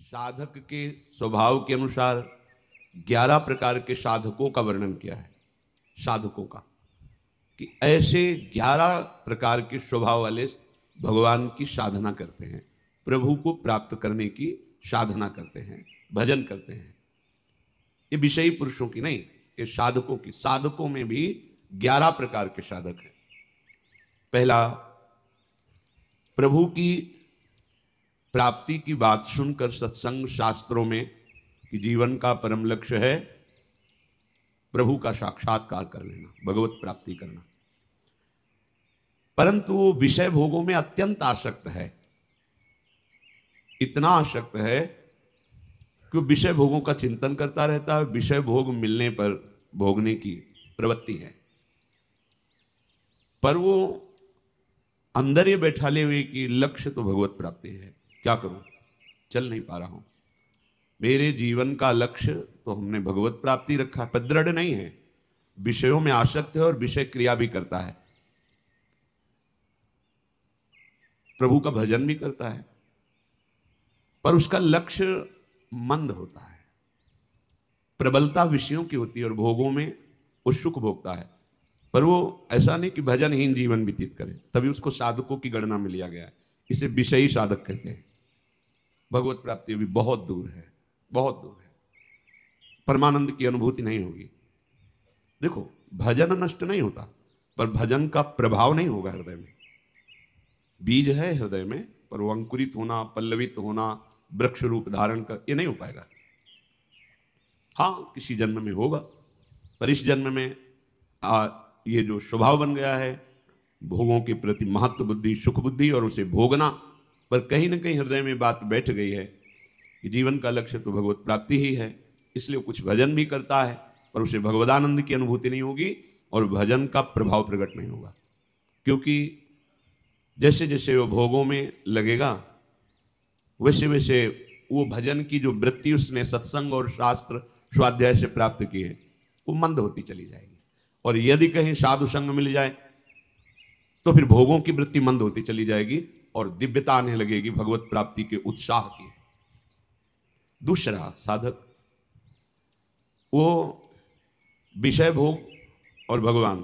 साधक के स्वभाव के अनुसार 11 प्रकार के साधकों का वर्णन किया है। साधकों का कि ऐसे 11 प्रकार के स्वभाव वाले भगवान की साधना करते हैं, प्रभु को प्राप्त करने की साधना करते हैं, भजन करते हैं। ये विषयी पुरुषों की नहीं, ये साधकों की। साधकों में भी 11 प्रकार के साधक हैं। पहला, प्रभु की प्राप्ति की बात सुनकर सत्संग शास्त्रों में कि जीवन का परम लक्ष्य है प्रभु का साक्षात्कार कर लेना, भगवत प्राप्ति करना, परंतु वो विषय भोगों में अत्यंत आसक्त है। इतना आसक्त है कि विषय भोगों का चिंतन करता रहता है, विषय भोग मिलने पर भोगने की प्रवृत्ति है, पर वो अंदर ये बैठा ले हुए कि लक्ष्य तो भगवत प्राप्ति है, क्या करूं, चल नहीं पा रहा हूं। मेरे जीवन का लक्ष्य तो हमने भगवत प्राप्ति रखा, पर दृढ़ नहीं है, विषयों में आसक्त है और विषय क्रिया भी करता है, प्रभु का भजन भी करता है, पर उसका लक्ष्य मंद होता है। प्रबलता विषयों की होती है और भोगों में वो सुख भोगता है, पर वो ऐसा नहीं कि भजनहीन जीवन व्यतीत करे, तभी उसको साधकों की गणना में लिया गया है। इसे विषयी साधक कहते हैं। भगवत प्राप्ति भी बहुत दूर है, बहुत दूर है, परमानंद की अनुभूति नहीं होगी। देखो, भजन नष्ट नहीं होता, पर भजन का प्रभाव नहीं होगा हृदय में। बीज है हृदय में, पर वो अंकुरित होना, पल्लवित होना, वृक्ष रूप धारण कर, ये नहीं हो पाएगा। हाँ, किसी जन्म में होगा, पर इस जन्म में ये जो स्वभाव बन गया है भोगों के प्रति महत्व बुद्धि, सुख बुद्धि और उसे भोगना, पर कहीं ना कहीं हृदय में बात बैठ गई है कि जीवन का लक्ष्य तो भगवत प्राप्ति ही है। इसलिए कुछ भजन भी करता है, पर उसे भगवदानंद की अनुभूति नहीं होगी और भजन का प्रभाव प्रकट नहीं होगा, क्योंकि जैसे जैसे वो भोगों में लगेगा वैसे वैसे वो भजन की जो वृत्ति उसने सत्संग और शास्त्र स्वाध्याय से प्राप्त की है वो मंद होती चली जाएगी। और यदि कहीं साधु संग मिल जाए तो फिर भोगों की वृत्ति मंद होती चली जाएगी और दिव्यता आने लगेगी भगवत प्राप्ति के उत्साह की। दूसरा साधक वो विषय भोग और भगवान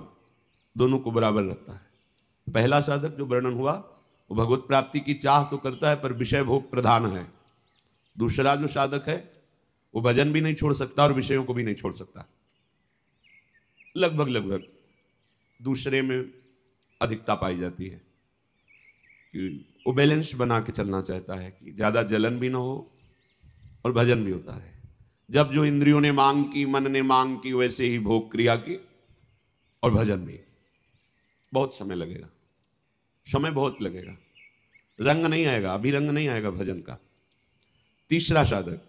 दोनों को बराबर रखता है। पहला साधक जो वर्णन हुआ वो भगवत प्राप्ति की चाह तो करता है, पर विषय भोग प्रधान है। दूसरा जो साधक है वो भजन भी नहीं छोड़ सकता और विषयों को भी नहीं छोड़ सकता। लगभग लगभग दूसरे में अधिकता पाई जाती है कि वो बैलेंस बना के चलना चाहता है कि ज़्यादा जलन भी ना हो और भजन भी होता है। जब जो इंद्रियों ने मांग की, मन ने मांग की, वैसे ही भोग क्रिया की और भजन भी। बहुत समय लगेगा, समय बहुत लगेगा, रंग नहीं आएगा, अभी रंग नहीं आएगा भजन का। तीसरा साधक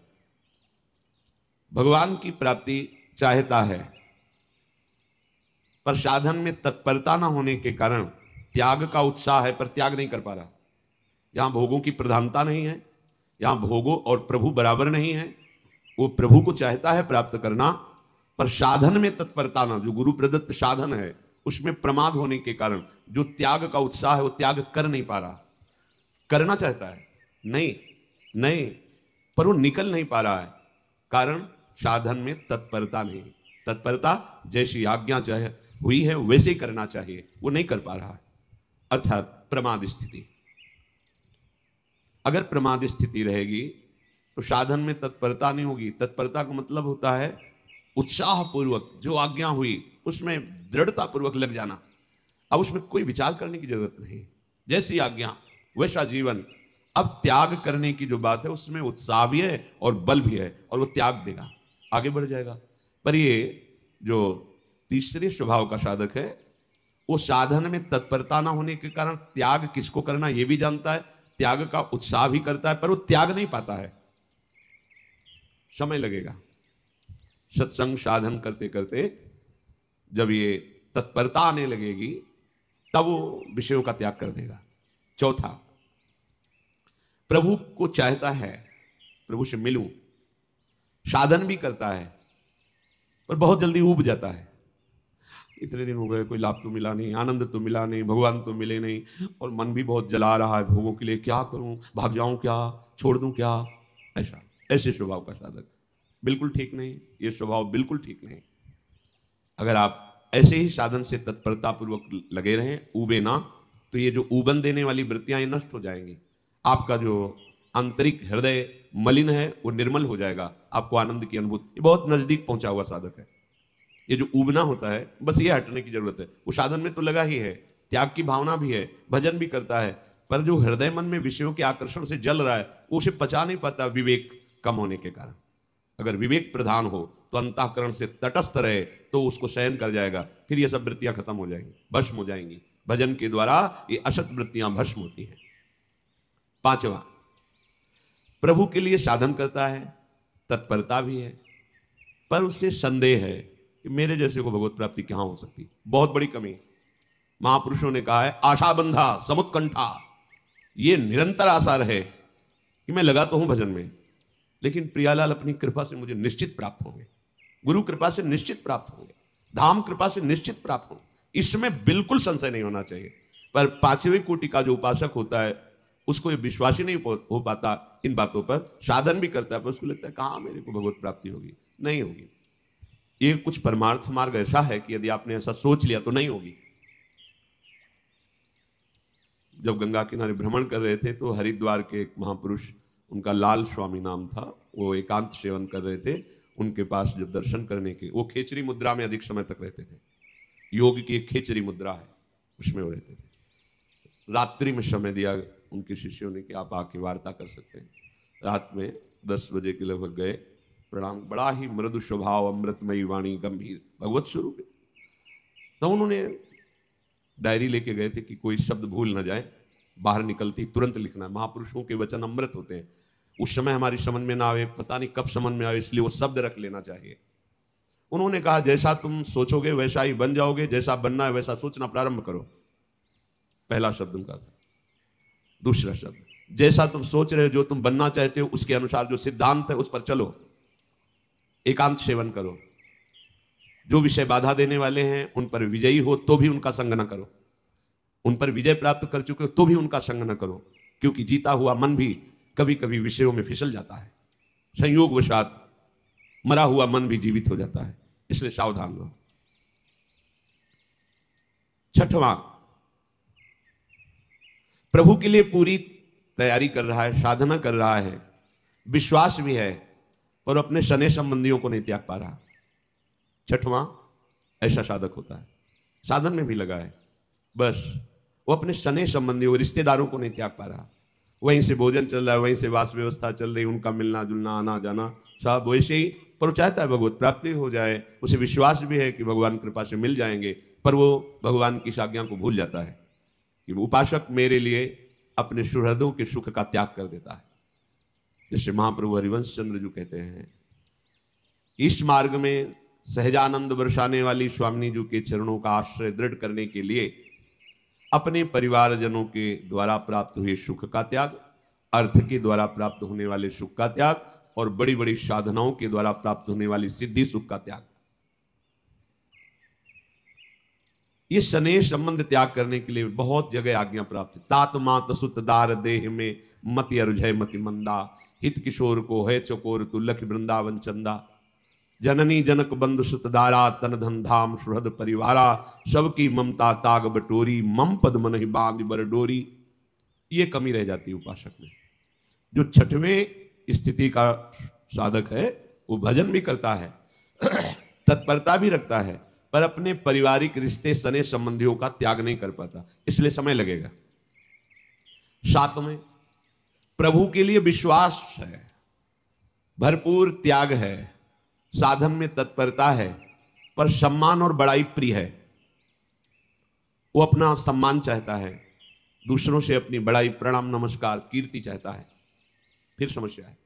भगवान की प्राप्ति चाहता है, पर साधन में तत्परता ना होने के कारण त्याग का उत्साह है, पर त्याग नहीं कर पा रहा। यहां भोगों की प्रधानता नहीं है, यहां भोगों और प्रभु बराबर नहीं है। वो प्रभु को चाहता है प्राप्त करना, पर साधन में तत्परता ना, जो गुरु प्रदत्त साधन है उसमें प्रमाद होने के कारण जो त्याग का उत्साह है वो त्याग कर नहीं पा रहा। करना चाहता है, नहीं, पर वो निकल नहीं पा रहा है, कारण साधन में तत्परता नहीं। तत्परता जैसी आज्ञा चाहे हुई है वैसे ही करना चाहिए, वो नहीं कर पा रहा है, अर्थात प्रमाद स्थिति। अगर प्रमाद स्थिति रहेगी तो साधन में तत्परता नहीं होगी। तत्परता का मतलब होता है उत्साह पूर्वक जो आज्ञा हुई उसमें दृढ़ता पूर्वक लग जाना। अब उसमें कोई विचार करने की जरूरत नहीं, जैसी आज्ञा वैसा जीवन। अब त्याग करने की जो बात है उसमें उत्साह भी है और बल भी है, और वो त्याग देगा, आगे बढ़ जाएगा। पर ये जो तीसरे स्वभाव का साधक है वो साधन में तत्परता ना होने के कारण त्याग किसको करना ये भी जानता है, त्याग का उत्साह भी करता है, पर वो त्याग नहीं पाता है, समय लगेगा। सत्संग साधन करते करते जब ये तत्परता आने लगेगी तब वो विषयों का त्याग कर देगा। चौथा, प्रभु को चाहता है, प्रभु से मिलूं, साधन भी करता है, पर बहुत जल्दी ऊब जाता है। इतने दिन हो गए, कोई लाभ तो मिला नहीं, आनंद तो मिला नहीं, भगवान तो मिले नहीं, और मन भी बहुत जला रहा है भोगों के लिए। क्या करूं, भाग जाऊं क्या, छोड़ दूं क्या, ऐसा, ऐसे स्वभाव का साधक बिल्कुल ठीक नहीं, ये स्वभाव बिल्कुल ठीक नहीं। अगर आप ऐसे ही साधन से तत्परतापूर्वक लगे रहें, ऊबे ना, तो ये जो ऊबन देने वाली वृत्तियां ये नष्ट हो जाएंगी। आपका जो आंतरिक हृदय मलिन है वो निर्मल हो जाएगा, आपको आनंद की अनुभूति। ये बहुत नजदीक पहुंचा हुआ साधक है। ये जो ऊबना होता है बस ये हटने की जरूरत है। वो साधन में तो लगा ही है, त्याग की भावना भी है, भजन भी करता है, पर जो हृदय मन में विषयों के आकर्षण से जल रहा है वो उसे पचा नहीं पाता विवेक कम होने के कारण। अगर विवेक प्रधान हो तो अंतःकरण से तटस्थ रहे तो उसको शयन कर जाएगा, फिर ये सब वृत्तियां खत्म हो जाएंगी, भस्म हो जाएंगी। भजन के द्वारा ये असत वृत्तियां भस्म होती हैं। पांचवा, प्रभु के लिए साधन करता है, तत्परता भी है, पर उससे संदेह है कि मेरे जैसे को भगवत प्राप्ति कहां हो सकती। बहुत बड़ी कमी। महापुरुषों ने कहा है आशाबंधा समुत्कंठा, ये निरंतर आशा रहे कि मैं लगा तो हूं भजन में, लेकिन प्रियालाल अपनी कृपा से मुझे निश्चित प्राप्त होंगे, गुरु कृपा से निश्चित प्राप्त होंगे, धाम कृपा से निश्चित प्राप्त होंगे, इसमें बिल्कुल संशय नहीं होना चाहिए। पर पांचवें कोटि का जो उपासक होता है उसको ये विश्वास ही नहीं हो पाता इन बातों पर, साधन भी करता है पर उसको लगता है कहां मेरे को भगवत प्राप्ति होगी, नहीं होगी। ये कुछ परमार्थ मार्ग ऐसा है कि यदि आपने ऐसा सोच लिया तो नहीं होगी। जब गंगा किनारे भ्रमण कर रहे थे तो हरिद्वार के एक महापुरुष, उनका लाल स्वामी नाम था, वो एकांत सेवन कर रहे थे। उनके पास जब दर्शन करने के, वो खेचरी मुद्रा में अधिक समय तक रहते थे, योग की एक खेचरी मुद्रा है उसमें वो रहते थे। रात्रि में समय दिया उनके शिष्यों ने कि आप आके वार्ता कर सकते हैं। रात में 10 बजे के लगभग गए, प्रणाम, बड़ा ही मृदु स्वभाव, अमृतमयी वाणी, गंभीर भगवत स्वरूप। तो उन्होंने डायरी लेके गए थे कि कोई शब्द भूल न जाए, बाहर निकलती तुरंत लिखना है। महापुरुषों के वचन अमृत होते हैं, उस समय हमारी समझ में ना आवे, पता नहीं कब समझ में आवे, इसलिए वो शब्द रख लेना चाहिए। उन्होंने कहा जैसा तुम सोचोगे वैसा ही बन जाओगे, जैसा बनना है वैसा सोचना प्रारंभ करो। पहला शब्द उनका। दूसरा शब्द, जैसा तुम सोच रहे हो, जो तुम बनना चाहते हो उसके अनुसार जो सिद्धांत है उस पर चलो, एकांत सेवन करो। जो विषय बाधा देने वाले हैं उन पर विजयी हो तो भी उनका संग न करो, उन पर विजय प्राप्त कर चुके हो तो भी उनका संग न करो, क्योंकि जीता हुआ मन भी कभी कभी विषयों में फिसल जाता है, संयोगवशात मरा हुआ मन भी जीवित हो जाता है, इसलिए सावधान रहो। छठवां, प्रभु के लिए पूरी तैयारी कर रहा है, साधना कर रहा है, विश्वास भी है, पर अपने शनि संबंधियों को नहीं त्याग पा रहा। छठवां ऐसा साधक होता है, साधन में भी लगा है, बस वो अपने शनि संबंधियों, रिश्तेदारों को नहीं त्याग पा रहा। वहीं से भोजन चल रहा है, वहीं से वास व्यवस्था चल रही, उनका मिलना जुलना, आना जाना सब वैसे ही, पर वो चाहता है भगवत प्राप्ति हो जाए, उसे विश्वास भी है कि भगवान कृपा से मिल जाएंगे, पर वो भगवान की आज्ञा को भूल जाता है कि उपासक मेरे लिए अपने सुहृदों के सुख का त्याग कर देता है। जैसे महाप्रभु हरिवंश चंद्र जी कहते हैं कि इस मार्ग में सहजानंद बरसाने वाली स्वामी जी के चरणों का आश्रय दृढ़ करने के लिए अपने परिवारजनों के द्वारा प्राप्त हुए सुख का त्याग, अर्थ के द्वारा प्राप्त होने वाले सुख का त्याग, और बड़ी बड़ी साधनाओं के द्वारा प्राप्त होने वाली सिद्धि सुख का त्याग, ये स्नेह संबंध त्याग करने के लिए बहुत जगह आज्ञा प्राप्त है। तात मात सुत दार देह में मति अरुझय मति मंदा, हित किशोर को है चकोर तु लख वृंदावन चंदा, जननी जनक बंधु सुत दारा तन धन धाम सुहृद परिवारा, सबकी ममता ताग बटोरी मम पद मन ही बांध बर डोरी। ये कमी रह जाती है उपासक में। जो छठवें स्थिति का साधक है वो भजन भी करता है, तत्परता भी रखता है, पर अपने पारिवारिक रिश्ते सने संबंधियों का त्याग नहीं कर पाता, इसलिए समय लगेगा। सातवें, प्रभु के लिए विश्वास है, भरपूर त्याग है, साधन में तत्परता है, पर सम्मान और बड़ाई प्रिय है। वो अपना सम्मान चाहता है, दूसरों से अपनी बड़ाई, प्रणाम, नमस्कार, कीर्ति चाहता है। फिर समस्या है,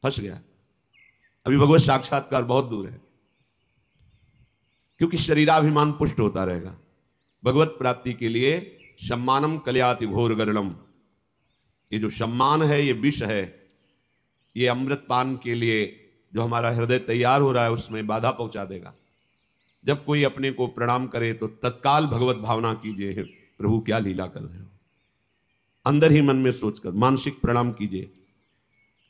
फंस गया। अभी भगवत साक्षात्कार बहुत दूर है, क्योंकि शरीराभिमान पुष्ट होता रहेगा। भगवत प्राप्ति के लिए सम्मानम कल्याति घोर गरलम, ये जो सम्मान है ये विष है, ये अमृत पान के लिए जो हमारा हृदय तैयार हो रहा है उसमें बाधा पहुंचा देगा। जब कोई अपने को प्रणाम करे तो तत्काल भगवत भावना कीजिए, प्रभु क्या लीला कर रहे हो, अंदर ही मन में सोचकर मानसिक प्रणाम कीजिए।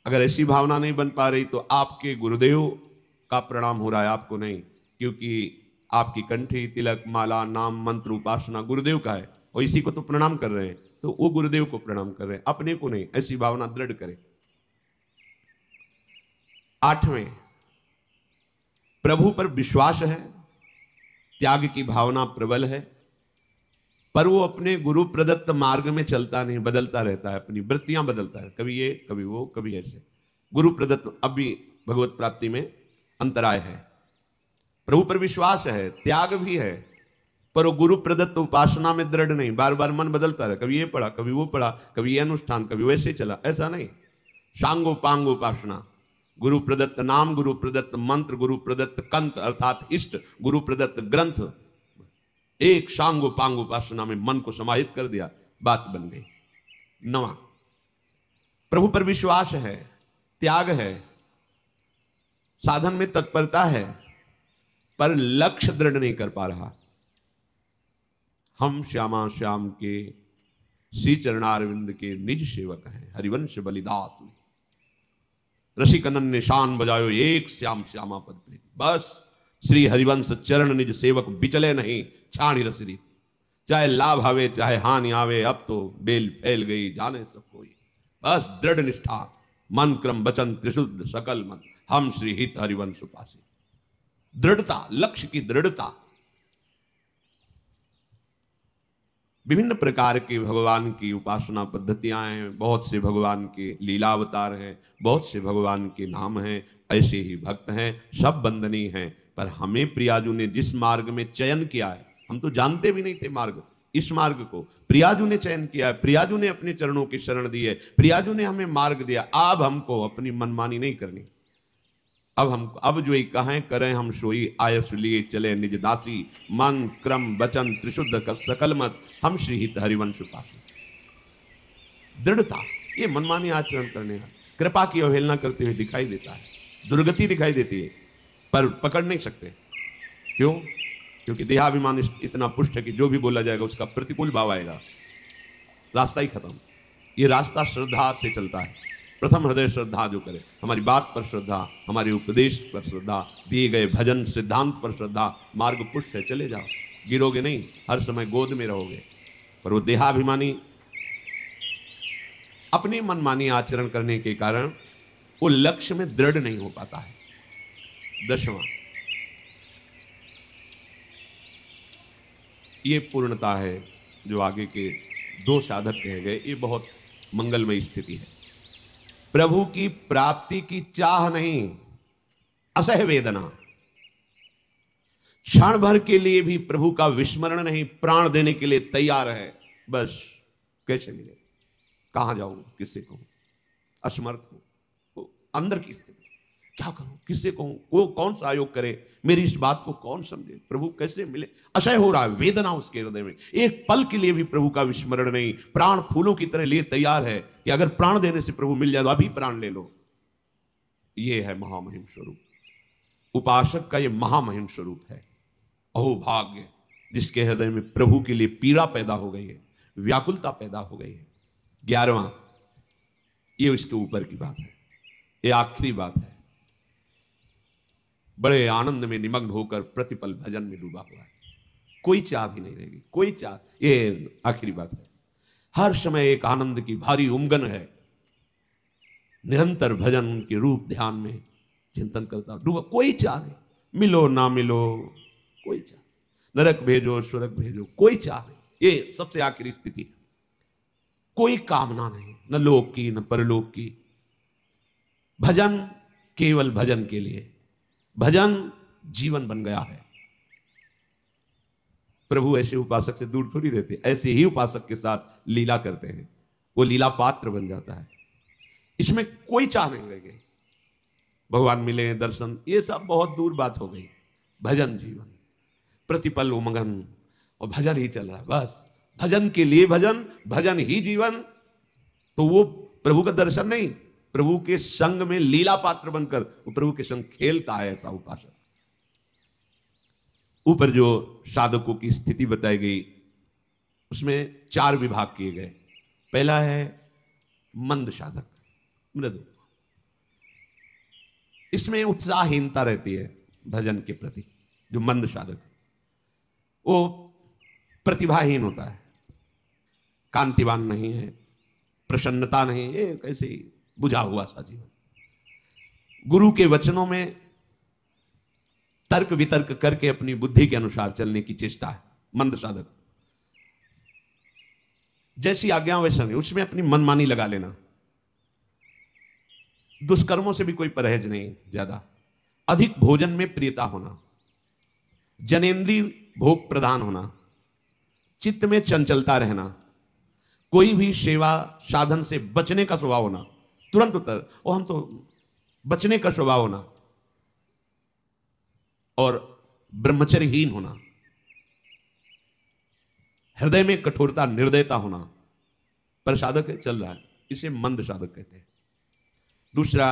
अगर ऐसी भावना नहीं बन पा रही तो आपके गुरुदेव का प्रणाम हो रहा है, आपको नहीं, क्योंकि आपकी कंठी, तिलक, माला, नाम, मंत्र, उपासना गुरुदेव का है और इसी को तो प्रणाम कर रहे हैं, तो वो गुरुदेव को प्रणाम कर रहे हैं, अपने को नहीं। ऐसी भावना दृढ़ करें। 8वें, प्रभु पर विश्वास है, त्याग की भावना प्रबल है, पर वो अपने गुरु प्रदत्त मार्ग में चलता नहीं, बदलता रहता है, अपनी वृत्तियां बदलता है, कभी ये कभी वो कभी ऐसे। गुरु प्रदत्त अब भी भगवत प्राप्ति में अंतराय है। प्रभु पर विश्वास है, त्याग भी है, पर वो गुरु प्रदत्त उपासना में दृढ़ नहीं, बार बार मन बदलता रहा, कभी ये पढ़ा, कभी वो पढ़ा, कभी ये अनुष्ठान, कभी वैसे चला, ऐसा नहीं। सांगो पांग उपासना, गुरु प्रदत्त नाम, गुरु प्रदत्त मंत्र, गुरु प्रदत्त कंत अर्थात इष्ट, गुरु प्रदत्त ग्रंथ, एक सांगो पांग उपासना में मन को समाहित कर दिया, बात बन गई। 9वां, प्रभु पर विश्वास है, त्याग है, साधन में तत्परता है, पर लक्ष्य दृढ़ नहीं कर पा रहा। हम श्यामा श्याम के श्री चरणारविंद के निज सेवक हैं, हरिवंश बलिदात रसिक अनन्य शान बजायो एक श्याम श्यामा पद प्रीति। बस श्री हरिवंश चरण निज सेवक बिचले नहीं, छाणी रस रीत, चाहे लाभ आवे चाहे हानि आवे, अब तो बेल फैल गई जाने सब कोई। बस दृढ़ निष्ठा, मन क्रम वचन त्रिशुद्ध सकल मन, हम श्री हित हरिवंश उपासी। दृढ़ता, लक्ष्य की दृढ़ता। विभिन्न प्रकार के भगवान की उपासना पद्धतियां हैं, बहुत से भगवान के लीलावतार हैं, बहुत से भगवान के नाम हैं, ऐसे ही भक्त हैं, सब वंदनीय हैं। पर हमें प्रियाजू ने जिस मार्ग में चयन किया है, हम तो जानते भी नहीं थे मार्ग, इस मार्ग को प्रियाजू ने चयन किया है, प्रियाजू ने अपने चरणों की शरण दी है, प्रियाजू ने हमें मार्ग दिया। अब हमको अपनी मनमानी नहीं करनी। अब जो ही कहें करें हम सोई, आयस लिए चले निज दासी, मन क्रम वचन त्रिशुद्ध सकल मत, हम श्री हित हरिवंश उपासी। दृढ़ता, ये मनमानी आचरण करने का, कृपा की अवहेलना करते हुए दिखाई देता है, दुर्गति दिखाई देती है, पर पकड़ नहीं सकते। क्यों? क्योंकि देहाभिमान इतना पुष्ट है कि जो भी बोला जाएगा उसका प्रतिकूल भाव आएगा, रास्ता ही खत्म। ये रास्ता श्रद्धा से चलता है। प्रथम हृदय श्रद्धा जो करे, हमारी बात पर श्रद्धा, हमारे उपदेश पर श्रद्धा, दिए गए भजन सिद्धांत पर श्रद्धा, मार्ग पुष्ट है, चले जाओ, गिरोगे नहीं, हर समय गोद में रहोगे। पर वो देहाभिमानी अपनी मनमानी आचरण करने के कारण वो लक्ष्य में दृढ़ नहीं हो पाता है। 10वां, ये पूर्णता है जो आगे के 2 साधक कहे गए, ये बहुत मंगलमयी स्थिति है। प्रभु की प्राप्ति की चाह नहीं, असह वेदना, क्षण भर के लिए भी प्रभु का विस्मरण नहीं, प्राण देने के लिए तैयार है। बस कैसे मिले, कहां जाऊं, किससे कहूं, असमर्थ हूं, अंदर की स्थिति, क्या करूं, किससे कहूं, वो कौन सा आयोग करे, मेरी इस बात को कौन समझे, प्रभु कैसे मिले, असह्य हो रहा है, वेदना उसके हृदय में। एक पल के लिए भी प्रभु का विस्मरण नहीं, प्राण फूलों की तरह लिए तैयार है कि अगर प्राण देने से प्रभु मिल जाए तो अभी प्राण ले लो। ये है महामहिम स्वरूप, उपासक का ये महामहिम स्वरूप है। अहो भाग्य जिसके हृदय में प्रभु के लिए पीड़ा पैदा हो गई है, व्याकुलता पैदा हो गई है। 11वां, ये उसके ऊपर की बात है, ये आखिरी बात है। बड़े आनंद में निमग्न होकर प्रतिपल भजन में डूबा हुआ है, कोई चाह भी नहीं रहेगी, कोई चाह, ये आखिरी बात है। हर समय एक आनंद की भारी उमगन है, निरंतर भजन के रूप ध्यान में चिंतन करता डूबा, कोई चाह नहीं, मिलो ना मिलो कोई चाह, नरक भेजो स्वर्ग भेजो कोई चाह नहीं, ये सबसे आखिरी स्थिति। कोई कामना नहीं, न लोक की न परलोक की, भजन केवल भजन के लिए, भजन जीवन बन गया है। प्रभु ऐसे उपासक से दूर थोड़ी रहते, ऐसे ही उपासक के साथ लीला करते हैं, वो लीला पात्र बन जाता है। इसमें कोई चाह नहीं रह गई, भगवान मिले दर्शन, ये सब बहुत दूर बात हो गई। भजन जीवन, प्रतिपल उमंगन और भजन ही चल रहा है, बस भजन के लिए भजन, भजन ही जीवन। तो वो प्रभु का दर्शन नहीं, प्रभु के संग में लीला पात्र बनकर वो प्रभु के संग खेलता है, ऐसा उपासक। ऊपर जो साधकों की स्थिति बताई गई उसमें 4 विभाग किए गए। पहला है मंद साधक, मृदु, इसमें उत्साहहीनता रहती है भजन के प्रति। जो मंद साधक वो प्रतिभाहीन होता है, कांतिवान नहीं है, प्रसन्नता नहीं, ये कैसे ही बुझा हुआ सा जीवन। गुरु के वचनों में तर्क वितर्क करके अपनी बुद्धि के अनुसार चलने की चेष्टा है मंद साधक। जैसी आज्ञा वैसा नहीं, उसमें अपनी मनमानी लगा लेना। दुष्कर्मों से भी कोई परहेज नहीं ज्यादा। अधिक भोजन में प्रियता होना, जनेंद्रीय भोग प्रदान होना, चित्त में चंचलता रहना, कोई भी सेवा साधन से बचने का स्वभाव होना, तुरंत उत्तर और हम तो बचने का स्वभाव होना, और ब्रह्मचर्यहीन होना, हृदय में कठोरता निर्दयता होना। पर साधक है, चल रहा है, इसे मंद साधक कहते हैं। दूसरा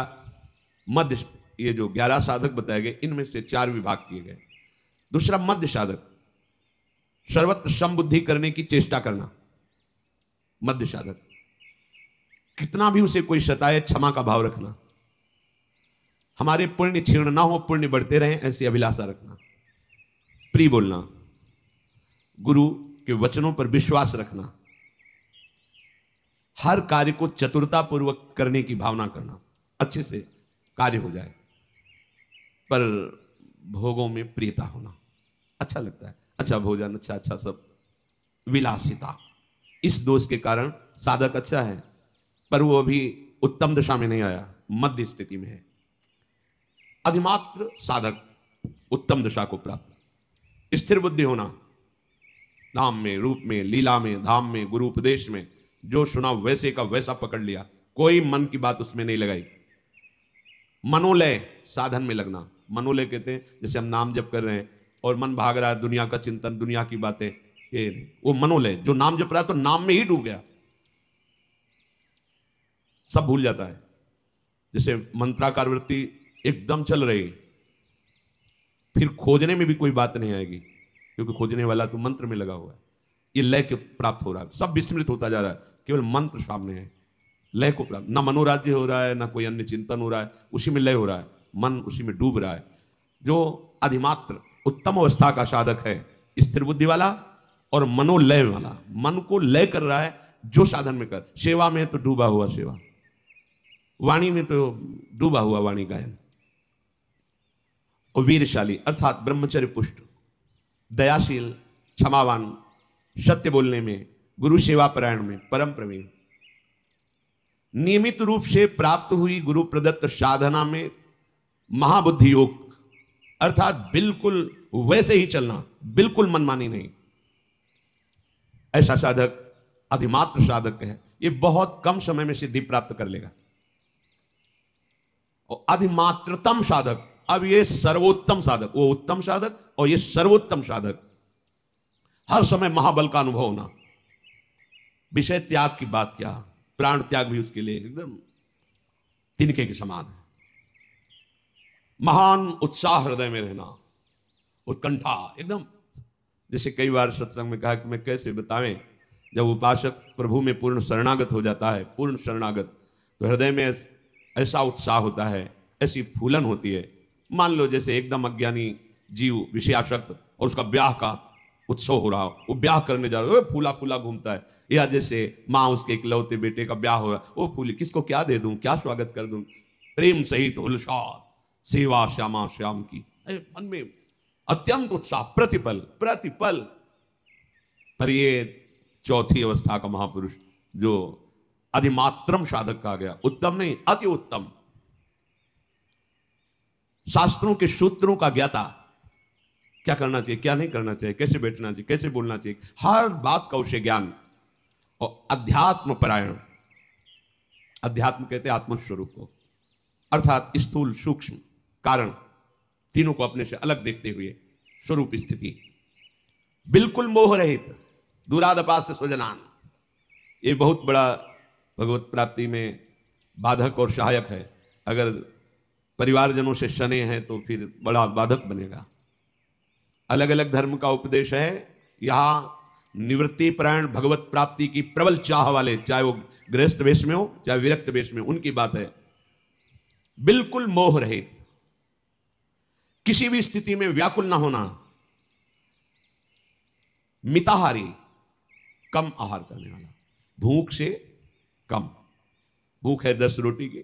मध्य, ये जो 11 साधक बताए गए इनमें से 4 विभाग किए गए। दूसरा मध्य साधक, सर्वत्र समबुद्धि करने की चेष्टा करना। मध्य साधक कितना भी उसे कोई सताए क्षमा का भाव रखना, हमारे पुण्य क्षीण ना हो, पुण्य बढ़ते रहें ऐसी अभिलाषा रखना, प्रिय बोलना, गुरु के वचनों पर विश्वास रखना, हर कार्य को चतुरता पूर्वक करने की भावना करना, अच्छे से कार्य हो जाए, पर भोगों में प्रियता होना। अच्छा लगता है, अच्छा भोजन, अच्छा अच्छा सब, विलासिता। इस दोष के कारण साधक अच्छा है पर वो अभी उत्तम दशा में नहीं आया, मध्य स्थिति में है। अधिमात्र साधक उत्तम दशा को प्राप्त, स्थिर बुद्धि होना, नाम में, रूप में, लीला में, धाम में, गुरु उपदेश में, जो सुना वैसे का वैसा पकड़ लिया, कोई मन की बात उसमें नहीं लगाई। मनोलय, साधन में लगना। मनोलय कहते हैं जैसे हम नाम जप कर रहे हैं और मन भाग रहा है, दुनिया का चिंतन, दुनिया की बातें, ये नहीं, वो मनोलय। जो नाम जप रहा है तो नाम में ही डूब गया, सब भूल जाता है। जैसे मंत्राकार वृत्ति एकदम चल रही, फिर खोजने में भी कोई बात नहीं आएगी, क्योंकि खोजने वाला तो मंत्र में लगा हुआ है। ये लय को प्राप्त हो रहा है, सब विस्मृत होता जा रहा है, केवल मंत्र सामने है, लय को प्राप्त। ना मनोराज्य हो रहा है, ना कोई अन्य चिंतन हो रहा है, उसी में लय हो रहा है, मन उसी में डूब रहा है। जो अधिमात्र उत्तम अवस्था का साधक है, स्थिर बुद्धि वाला और मनोलय वाला, मन को लय कर रहा है, जो साधन में कर, सेवा में तो डूबा हुआ सेवा, वाणी में तो डूबा हुआ वाणी गायन, और वीरशाली अर्थात ब्रह्मचर्य पुष्ट, दयाशील, क्षमावान, सत्य बोलने में, गुरु सेवा परायण में परम प्रवीण, नियमित रूप से प्राप्त हुई गुरु प्रदत्त साधना में महाबुद्धि योग, अर्थात बिल्कुल वैसे ही चलना, बिल्कुल मनमानी नहीं। ऐसा साधक अधिमात्र साधक है, ये बहुत कम समय में सिद्धि प्राप्त कर लेगा। और अधिमात्रतम साधक, अब ये सर्वोत्तम साधक, वो उत्तम साधक और ये सर्वोत्तम साधक, हर समय महाबल का अनुभव होना, विषय त्याग की बात क्या, प्राण त्याग भी उसके लिए एकदम तिनके के समान है। महान उत्साह हृदय में रहना, उत्कंठा एकदम, जैसे कई बार सत्संग में कहा कि मैं कैसे बतावें, जब उपासक प्रभु में पूर्ण शरणागत हो जाता है, पूर्ण शरणागत, तो हृदय में ऐसा उत्साह होता है, ऐसी फूलन होती है। मान लो जैसे एकदम अज्ञानी जीव विषयासक्त और उसका ब्याह का उत्सव हो रहा हो, वो ब्याह करने जा रहा है, फूला फूला घूमता है, या जैसे माँ उसके इकलौते बेटे का ब्याह हो रहा है, वो फूली, किसको क्या दे दूं, क्या स्वागत कर दूं, प्रेम सहित हुलसार सेवा श्यामा श्याम की, मन में अत्यंत उत्साह, प्रतिपल प्रतिपल। पर ये चौथी अवस्था का महापुरुष जो अधिमात्रम साधक कहा गया, उत्तम नहीं अति उत्तम, शास्त्रों के सूत्रों का ज्ञाता, क्या करना चाहिए, क्या नहीं करना चाहिए, कैसे बैठना चाहिए, कैसे बोलना चाहिए, हर बात का उसे ज्ञान। और अध्यात्म परायण, अध्यात्म कहते हैं आत्मस्वरूप को, अर्थात स्थूल सूक्ष्म कारण तीनों को अपने से अलग देखते हुए स्वरूप स्थिति, बिल्कुल मोह रहित, दूरादपास स्वजनान। ये बहुत बड़ा भगवत प्राप्ति में बाधक और सहायक है। अगर परिवारजनों से शने हैं तो फिर बड़ा बाधक बनेगा। अलग अलग धर्म का उपदेश है, यहाँ निवृत्ति परायण भगवत प्राप्ति की प्रबल चाह वाले, चाहे वो गृहस्थ वेश में हो चाहे विरक्त वेश में, उनकी बात है। बिल्कुल मोह रहित, किसी भी स्थिति में व्याकुल ना होना, मिताहारी, कम आहार करने वाला, भूख से कम, भूख है 10 रोटी की,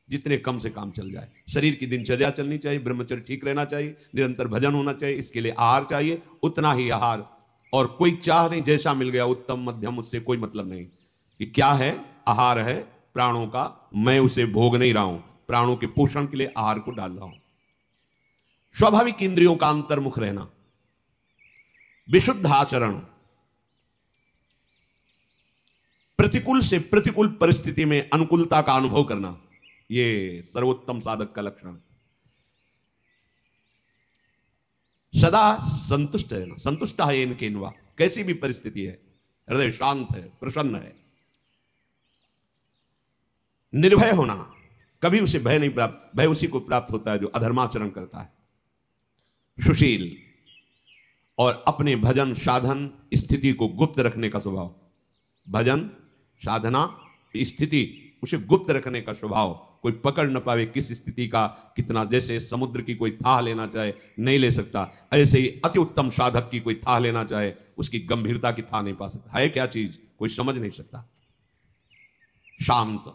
जितने कम से काम चल जाए। शरीर की दिनचर्या चलनी चाहिए, ब्रह्मचर्य ठीक रहना चाहिए, निरंतर भजन होना चाहिए, इसके लिए आहार चाहिए, उतना ही आहार। और कोई चाह नहीं जैसा मिल गया उत्तम मध्यम, उससे कोई मतलब नहीं कि क्या है, आहार है प्राणों का, मैं उसे भोग नहीं रहा हूं, प्राणों के पोषण के लिए आहार को डाल रहा हूं। स्वाभाविक इंद्रियों का अंतर्मुख रहना, विशुद्ध आचरण, प्रतिकूल से प्रतिकूल परिस्थिति में अनुकूलता का अनुभव करना, यह सर्वोत्तम साधक का लक्षण है। सदा संतुष्ट रहना, संतुष्ट है इनके इनवा, कैसी भी परिस्थिति है, हृदय शांत है, प्रसन्न है। निर्भय होना, कभी उसे भय नहीं प्राप्त, भय उसी को प्राप्त होता है जो अधर्माचरण करता है। सुशील, और अपने भजन साधन स्थिति को गुप्त रखने का स्वभाव, भजन साधना स्थिति उसे गुप्त रखने का स्वभाव, कोई पकड़ न पावे किस स्थिति का कितना, जैसे समुद्र की कोई थाह लेना चाहे नहीं ले सकता, ऐसे ही अति उत्तम साधक की कोई थाह लेना चाहे उसकी गंभीरता की थाह नहीं पा सकता, है क्या चीज कोई समझ नहीं सकता। शांत,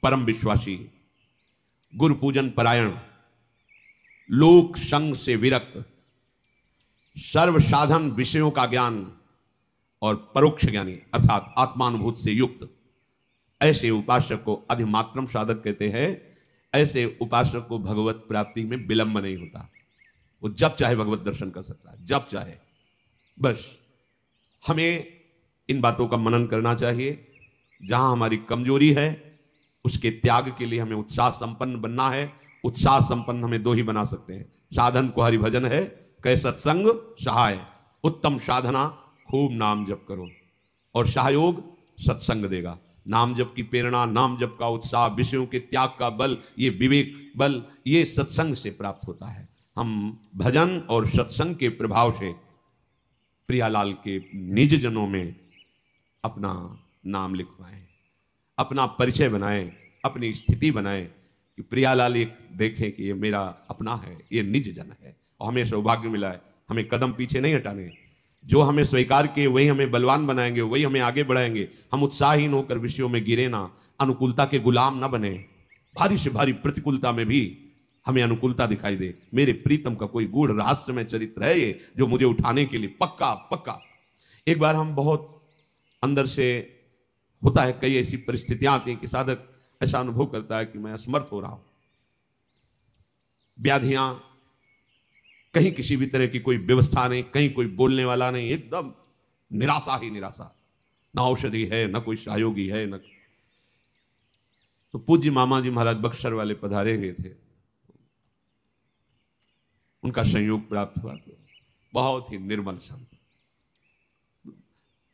परम विश्वासी, गुरु पूजन परायण, लोक संग से विरक्त, सर्व साधन विषयों का ज्ञान और परोक्ष ज्ञानी अर्थात आत्मानुभूत से युक्त, ऐसे उपासक को अधिमात्रम साधक कहते हैं। ऐसे उपासक को भगवत प्राप्ति में विलंब नहीं होता, वो जब चाहे भगवत दर्शन कर सकता है, जब चाहे। बस हमें इन बातों का मनन करना चाहिए। जहां हमारी कमजोरी है उसके त्याग के लिए हमें उत्साह संपन्न बनना है। उत्साह संपन्न हमें दो ही बना सकते हैं, साधन को हरि भजन है, कह सत्संग सहाय। उत्तम साधना खूब नाम जप करो और सहयोग सत्संग देगा। नाम जप की प्रेरणा, नाम जप का उत्साह, विषयों के त्याग का बल, ये विवेक बल, ये सत्संग से प्राप्त होता है। हम भजन और सत्संग के प्रभाव से प्रियालाल के निज जनों में अपना नाम लिखवाएं, अपना परिचय बनाएं, अपनी स्थिति बनाएं कि प्रियालाल एक देखें कि ये मेरा अपना है, ये निज जन है। और हमें सौभाग्य मिला है, हमें कदम पीछे नहीं हटाने, जो हमें स्वीकार किए वही हमें बलवान बनाएंगे, वही हमें आगे बढ़ाएंगे। हम उत्साहहीन होकर विषयों में गिरे ना, अनुकूलता के गुलाम ना बने। भारी से भारी प्रतिकूलता में भी हमें अनुकूलता दिखाई दे। मेरे प्रीतम का कोई गूढ़ रहस्यमय चरित्र है ये, जो मुझे उठाने के लिए पक्का पक्का। एक बार हम बहुत अंदर से होता है, कई ऐसी परिस्थितियां आती हैं कि साधक ऐसा अनुभव करता है कि मैं असमर्थ हो रहा हूं, व्याधियां, कहीं किसी भी तरह की कोई व्यवस्था नहीं, कहीं कोई बोलने वाला नहीं, एकदम निराशा ही निराशा, ना औषधि है, ना कोई सहयोगी है, न। तो पूज्य मामा जी महाराज बक्सर वाले पधारे हुए थे, उनका संयोग प्राप्त हुआ। तो बहुत ही निर्मल संत,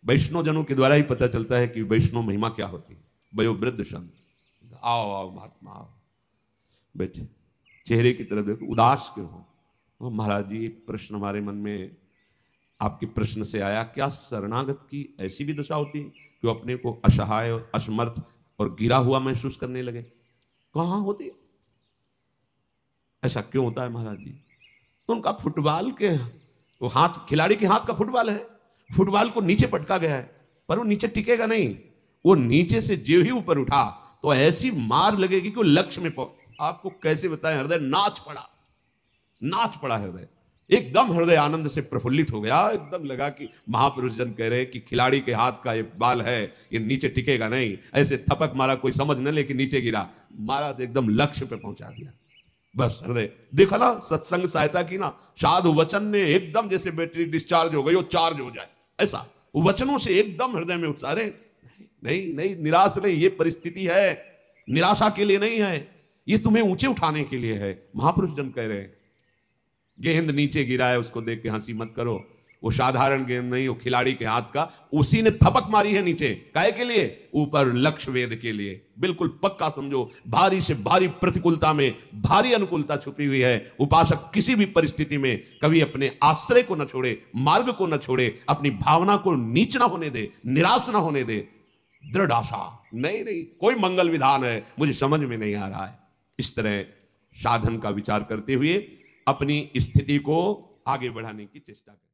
वैष्णव जनों के द्वारा ही पता चलता है कि वैष्णव महिमा क्या होती है। वयोवृद्ध संत, आओ आओ महात्मा आओ, बैठे, चेहरे की तरफ देखो, उदास क्यों हो? महाराज जी एक प्रश्न हमारे मन में आपके प्रश्न से आया, क्या शरणागत की ऐसी भी दशा होती है कि वो अपने को असहाय और असमर्थ और गिरा हुआ महसूस करने लगे? कहाँ होती है, ऐसा क्यों होता है महाराज जी? तो उनका फुटबॉल के वो हाथ, खिलाड़ी के हाथ का फुटबॉल है, फुटबॉल को नीचे पटका गया है, पर वो नीचे टिकेगा नहीं। वो नीचे से जो ही ऊपर उठा तो ऐसी मार लगेगी कि वो लक्ष्य में आपको कैसे बताएं, हृदय नाच पड़ा, नाच पड़ा हृदय, एकदम हृदय आनंद से प्रफुल्लित हो गया। एकदम लगा कि महापुरुष जन कह रहे कि खिलाड़ी के हाथ का ये बाल है, ये नीचे टिकेगा नहीं। ऐसे थपक मारा, कोई समझ न लेके नीचे गिरा, मारा तो एकदम लक्ष्य पे पहुंचा दिया। बस हृदय देखा ना, सत्संग सहायता की ना, साधु वचन ने एकदम जैसे बैटरी डिस्चार्ज हो गई वो चार्ज हो जाए, ऐसा वचनों से एकदम हृदय में उत्साह। नहीं नहीं, निराश नहीं, ये परिस्थिति है, निराशा के लिए नहीं है, ये तुम्हें ऊंचे उठाने के लिए है। महापुरुष जन कह रहे हैं गेंद नीचे गिरा है, उसको देख के हंसी मत करो, वो साधारण गेंद नहीं, वो खिलाड़ी के हाथ का, उसी ने थपक मारी है नीचे, काहे के लिए? ऊपर लक्ष्य वेद के लिए। बिल्कुल पक्का समझो, भारी से भारी प्रतिकूलता में भारी अनुकूलता छुपी हुई है। उपासक किसी भी परिस्थिति में कभी अपने आश्रय को न छोड़े, मार्ग को न छोड़े, अपनी भावना को नीच ना होने दे, निराश ना होने दे। दृढ़ आशा, नहीं नहीं कोई मंगल विधान है, मुझे समझ में नहीं आ रहा है। इस तरह साधन का विचार करते हुए अपनी स्थिति को आगे बढ़ाने की चेष्टा करें।